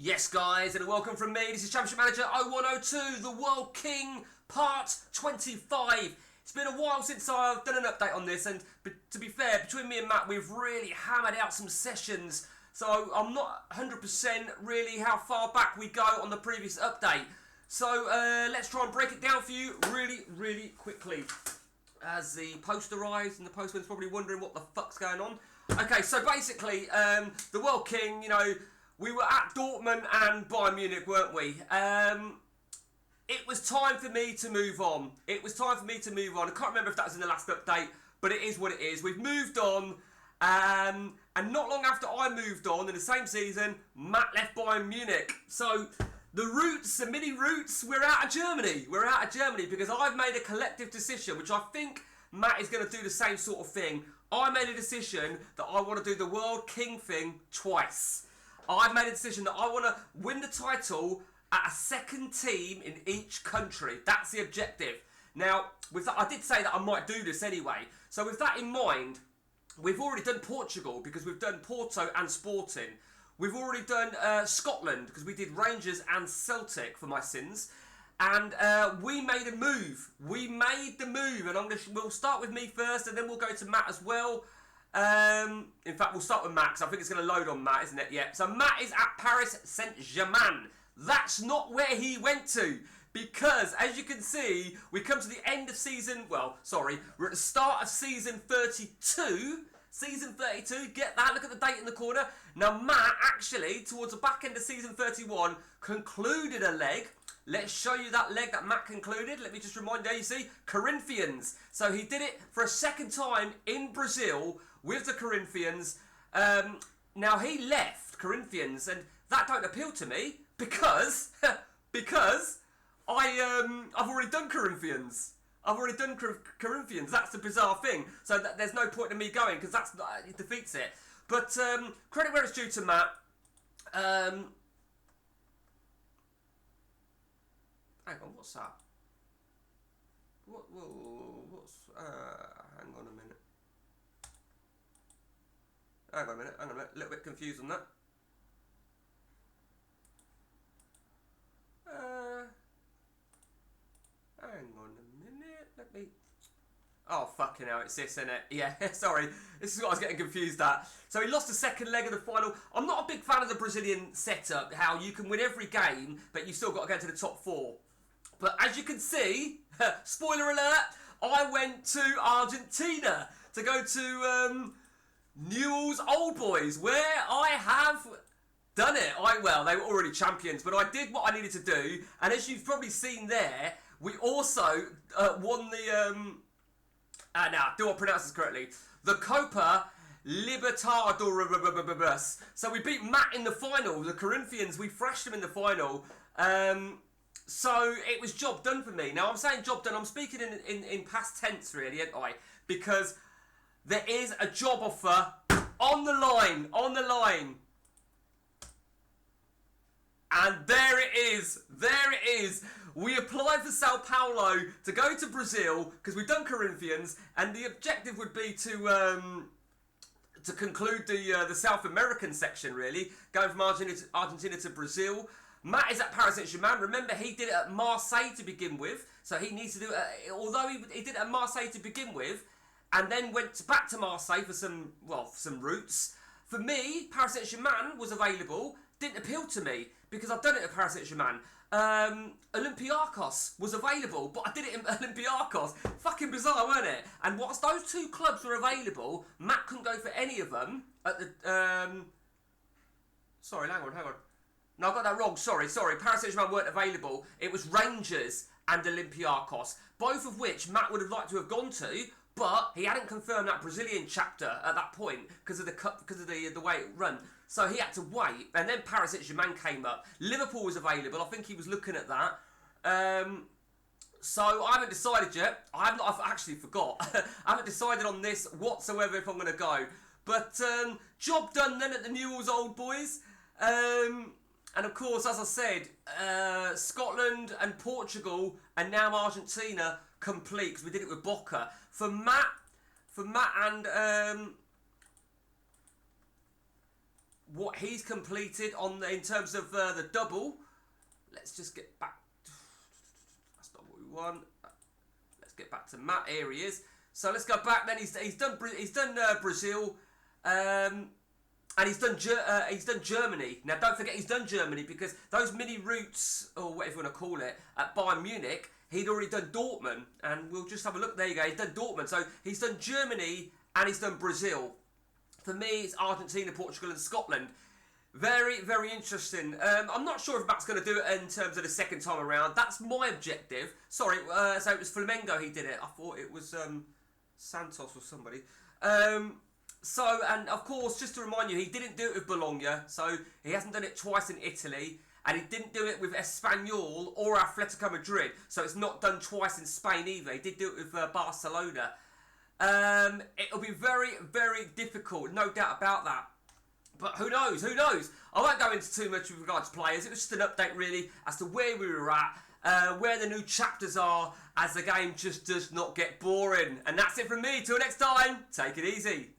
Yes, guys, and welcome from me. This is Championship Manager 0102, the World King, part 25. It's been a while since I've done an update on this, and to be fair, between me and Matt, we've really hammered out some sessions, so I'm not 100% really how far back we go on the previous update. So let's try and break it down for you really quickly. As the post arrives, and the postman's probably wondering what the fuck's going on. Okay, so basically, the World King, you know, we were at Dortmund and Bayern Munich, weren't we? It was time for me to move on. I can't remember if that was in the last update, but it is what it is. We've moved on, and not long after I moved on, in the same season, Matt left Bayern Munich. So the mini roots, we're out of Germany. We're out of Germany because I've made a collective decision, which I think Matt is going to do the same sort of thing. I made a decision that I want to do the World King thing twice. I've made a decision that I want to win the title at a second team in each country. That's the objective. Now, with that, I did say that I might do this anyway. So with that in mind, we've already done Portugal because we've done Porto and Sporting. We've already done Scotland because we did Rangers and Celtic for my sins. And we made a move. We made the move. And we'll start with me first and then we'll go to Matt as well. In fact, we'll start with Matt, because I think it's going to load on Matt, isn't it? Yeah. So Matt is at Paris Saint-Germain. That's not where he went to, because as you can see, we come to the end of season, we're at the start of season 32. Season 32, get that, look at the date in the corner. Now Matt, actually, towards the back end of season 31, concluded a leg. Let's show you that leg that Matt concluded. Let me just remind you, you see, Corinthians. So he did it for a second time in Brazil with the Corinthians. Now he left Corinthians, and that don't appeal to me because I've already done Corinthians. Corinthians. That's the bizarre thing. So there's no point in me going because it defeats it. But credit where it's due to Matt. Hang on, what's that? What's... hang on a minute. Hang on a minute. A little bit confused on that. Hang on a minute. Let me... Oh, fucking hell, it's this, isn't it? Yeah, sorry. This is what I was getting confused at. So he lost the second leg of the final. I'm not a big fan of the Brazilian setup, how you can win every game, but you've still got to go to the top four. But as you can see, spoiler alert, I went to Argentina to go to Newell's Old Boys, where I have done it. Well, they were already champions, but I did what I needed to do. And as you've probably seen there, we also won the... now, do I pronounce this correctly? The Copa Libertadores. So we beat Matt in the final. The Corinthians, we thrashed them in the final. So it was job done for me. Now I'm saying job done, I'm speaking in past tense really, ain't I? Because there is a job offer on the line. And there it is. We applied for Sao Paulo to go to Brazil because we've done Corinthians, and the objective would be to conclude the South American section really, going from Argentina to Brazil. Matt is at Paris Saint-Germain. Remember, he did it at Marseille to begin with, so he needs to do it. Although he did it at Marseille to begin with, and then went back to Marseille for some roots. For me, Paris Saint-Germain was available. Didn't appeal to me because I've done it at Paris Saint-Germain. Olympiacos was available, but I did it in Olympiacos. Fucking bizarre, weren't it? And whilst those two clubs were available, Matt couldn't go for any of them at the. Sorry, hang on. No, I got that wrong. Sorry. Paris Saint-Germain weren't available. It was Rangers and Olympiacos, both of which Matt would have liked to have gone to, but he hadn't confirmed that Brazilian chapter at that point because of the way it run. So he had to wait, and then Paris Saint-Germain came up. Liverpool was available. I think he was looking at that. So I haven't decided yet. I've actually forgot. I haven't decided on this whatsoever if I'm going to go. But job done then at the Newell's Old Boys. And of course, as I said, Scotland and Portugal and now Argentina complete because we did it with Boca. For Matt and what he's completed in terms of the double. Let's just get back. That's not what we want. Let's get back to Matt. Here he is. So let's go back. Then he's done Brazil, and he's done Germany. Now don't forget he's done Germany, because those mini routes, or whatever you want to call it, at Bayern Munich, he'd already done Dortmund, and we'll just have a look. There you go. He's done Dortmund. So he's done Germany and he's done Brazil. For me, it's Argentina, Portugal, and Scotland. Very, very interesting. I'm not sure if Matt's going to do it in terms of the second time around. That's my objective. Sorry, so it was Flamengo he did it. I thought it was Santos or somebody. So, and of course, just to remind you, he didn't do it with Bologna, so he hasn't done it twice in Italy, and he didn't do it with Espanyol or Atletico Madrid, so it's not done twice in Spain either. He did do it with Barcelona. It'll be very, very difficult, no doubt about that. But who knows? Who knows? I won't go into too much with regards to players. It was just an update, really, as to where we were at, where the new chapters are, as the game just does not get boring. And that's it from me. Till next time, take it easy.